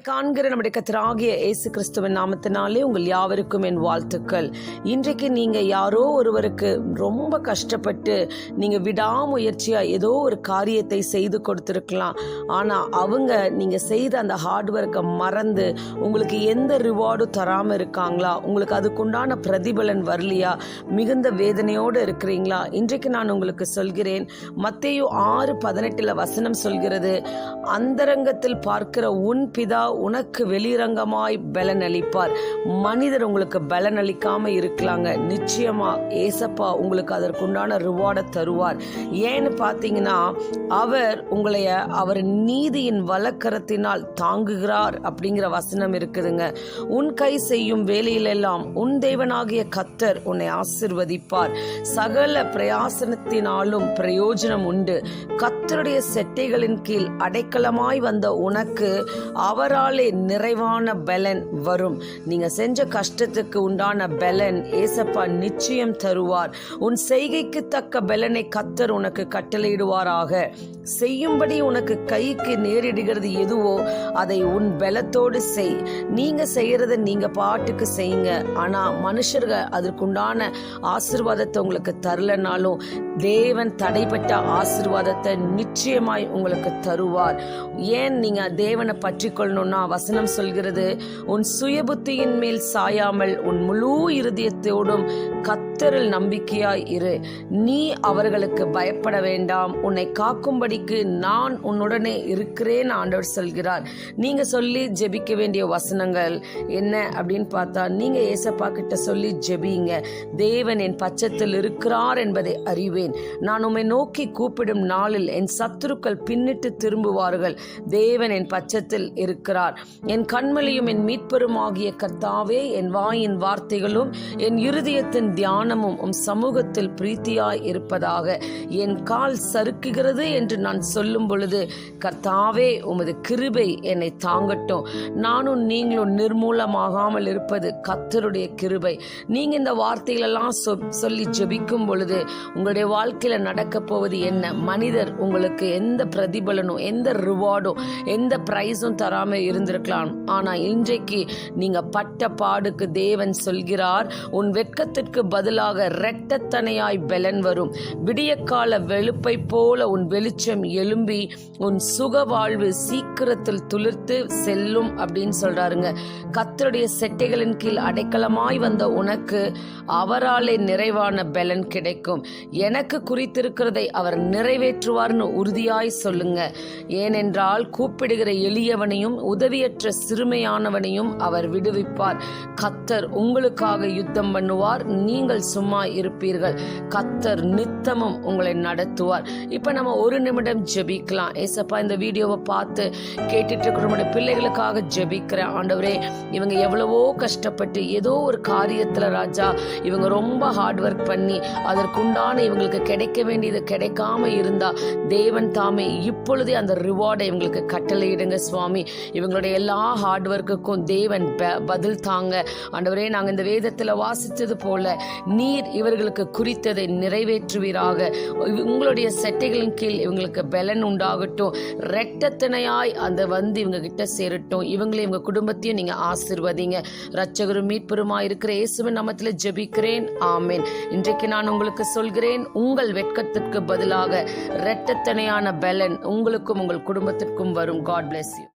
காண்கிற நம்முடைய கர்த்தராகிய இயேசு கிறிஸ்துவின் நாமத்தினாலே உங்கள் யாவருக்கும் என் வாழ்த்துக்கள். இன்றைக்கு நீங்க யாரோ ஒருவருக்கு ரொம்ப கஷ்டப்பட்டு நீங்க விடாமுயற்சியா ஏதோ ஒரு காரியத்தை செய்து கொடுத்திருக்கலாம். ஆனா அவங்க நீங்க செய்த அந்த ஹார்ட் ஒர்க்கை மறந்து உங்களுக்கு எந்த ரிவார்டும் தராம இருக்காங்களா? உங்களுக்கு அதுக்குண்டான பிரதிபலன் வரலையா? மிகுந்த வேதனையோடு இருக்கிறீங்களா? இன்றைக்கு நான் உங்களுக்கு சொல்கிறேன், மத்தேயு 6:18 வசனம் சொல்கிறது, அந்தரங்கத்தில் பார்க்கிற உன் பிதா உனக்கு வெளிரங்கமாய் பலன் அளிப்பார். மனிதர் உங்களுக்கு பலன் அளிக்காம இருக்கலாங்க, நிச்சயமா ஏசப்பா உங்களுக்கு அதற்குண்டான ரிவார்டை தருவார். ஏன்னு பார்த்தீங்கன்னா, அவர் உங்களைய அவர் நீதியின் வலக்கரத்தினால் தாங்குகிறார் அப்படிங்கிற வசனம் இருக்குதுங்க. உன் கை செய்யும் வேலையிலெல்லாம் உன் தேவனாகிய கர்த்தர் உன்னை ஆசிர்வதிப்பார். சகல பிரயாசனத்தினாலும் பிரயோஜனம் உண்டு. கர்த்தருடைய செட்டைகளின் கீழ் அடைக்கலமாய் வந்த உனக்கு அவராலே நிறைவான பலன் வரும். நீங்க செஞ்ச கஷ்டத்துக்கு உண்டான பலன் ஏசப்பா நிச்சயம் தருவார். உன் செய்கைக்கு தக்க பலனை கர்த்தர் உனக்கு கட்டளையிடுவாராக. செய்யும்படி உனக்கு கைக்கு நேரிடுகிறது எதுவோ அதை உன் பலத்தோடு செய். நீங்க செய்யறத நீங்க பாட்டுக்கு செய்யுங்க. ஆனா மனுஷர்கள் அதற்குண்டான ஆசீர்வாதத்தை உங்களுக்கு தரலனாலும் தேவன் தடைப்பட்ட ஆசீர்வாதத்தை நிச்சயமாய் உங்களுக்கு தருவார். ஏன் நீங்க தேவனை பற்றி கொள்ளணும்னா, வசனம் சொல்கிறது, உன் சுய புத்தியின் மேல் சாயாமல் உன் முழு இருதயத்தோடும் கர்த்தரில் நம்பிக்கையாய் இரு. நீ அவர்களுக்கு பயப்பட வேண்டாம், உன்னை காக்கும்படிக்கு நான் உன்னுடனே இருக்கிறேன் ஆண்டவர் சொல்கிறார். நீங்க சொல்லி ஜெபிக்க வேண்டிய வசனங்கள் என்ன அப்படின்னு பார்த்தா, நீங்க ஏசப்பா கிட்ட சொல்லி ஜெபிங்க. தேவன் என் பட்சத்தில் இருக்கிறார் என்பதை அறிவேன். நான் உம்மை நோக்கி கூப்பிடும் நாளில் என் சத்துருக்கள் பின்னிட்டு திரும்புவார்கள். தேவன் என் பட்சத்தில் இருக்கிறார். என் கண்மலையும் என் மீட்பருமாகிய கர்த்தாவே, என் வாயின் வார்த்தைகளும் என் இருதயத்தின் தியானமும் உம் சமூகத்தில் பிரீத்தியாய் இருப்பதாக. என் கால் சறுக்குகிறது என்று நான் சொல்லும் பொழுது, கர்த்தாவே உமது கிருபை என்னை தாங்கட்டும். நானும் நீங்களும் நிர்மூலமாகாமல் இருப்பது கர்த்தருடைய கிருபை. நீங்க இந்த வார்த்தைகளெல்லாம் சொல்லி ஜெபிக்கும் பொழுது உங்களுடைய வாழ்க்கையில நடக்க போவது என்ன? மனிதர் உங்களுக்கு எந்த பிரதிபலனும் எந்த ரிவார்டும் எந்த பிரைஸும் தராம இருந்திருக்கலாம். ஆனா இன்றைக்கு நீங்க பட்ட பாடுக்கு தேவன் சொல்கிறார், உன் வெட்கத்திற்கு பதிலாக இரட்டத்தனையாய் பலன் வரும். விடியக்கால வெளுப்பை போல உன் வெளிச்சம் எழும்பி உன் சுக வாழ்வு சீக்கிரத்தில் துளிர்த்து செல்லும் அப்படின்னு சொல்றாருங்க. கர்த்தருடைய செட்டைகளின் கீழ் அடைக்கலமாய் வந்த உனக்கு அவராலே நிறைவான பலன் கிடைக்கும். எனக்கு குறித்திருக்கிறதை அவர் நிறைவேற்றுவார்னு உறுதியாய் சொல்லுங்க. ஏனென்றால் கூப்பிடுகிற எளியவனையும் உதவியற்ற சிறுமையானவனையும் அவர் விடுவிப்பார். கர்த்தர் உங்களுக்காக யுத்தம் பண்ணுவார், நீங்கள் சும்மா இருப்பீர்கள். கர்த்தர் நித்தமும் உங்களை நடத்துவார். இப்ப நம்ம ஒரு நிமிடம் ஜெபிக்கலாம். ஏசப்பா, இந்த வீடியோவை பார்த்து கேட்டுட்டு இருக்கிற நம்முடைய பிள்ளைகளுக்காக ஜெபிக்கிறேன். ஆண்டவரே, இவங்க எவ்வளவோ கஷ்டப்பட்டு ஏதோ ஒரு காரியத்துல ராஜா இவங்க ரொம்ப ஹார்ட் ஒர்க் பண்ணி அதற்குண்டான இவங்களுக்கு கிடைக்க வேண்டியது கிடைக்காம இருந்தா தேவன் தாமே இப்பொழுதே அந்த ரிவார்டை இவங்களுக்கு கட்டளையிடுங்க சுவாமி. இவங்களுடைய எல்லா ஹார்ட் ஒர்க்குக்கும் தேவன் பதில் தாங்க. ஆண்டவரே, நாங்கள் இந்த வேதத்தில் வாசித்தது போல நீர் இவர்களுக்கு குறித்ததை நிறைவேற்றுவீராக. உங்களுடைய செட்டைகளின் கீழ் இவங்களுக்கு பலன் உண்டாகட்டும். இரட்டத்தனையாய் அந்த வந்து இவங்க கிட்ட சேரட்டும். இவங்களையும் இவங்க குடும்பத்தையும் நீங்க ஆசீர்வதிங்க. இரட்சகரும் மீட்பருமாய் இருக்கிற இயேசுவின் நாமத்தில் ஜெபிக்கிறேன், ஆமென். இன்றைக்கு நான் உங்களுக்கு சொல்கிறேன், உங்கள் வெட்கத்திற்கு பதிலாக இரட்டத்தனையான பலன் உங்களுக்கும் உங்கள் குடும்பத்திற்கும் வரும். God bless you.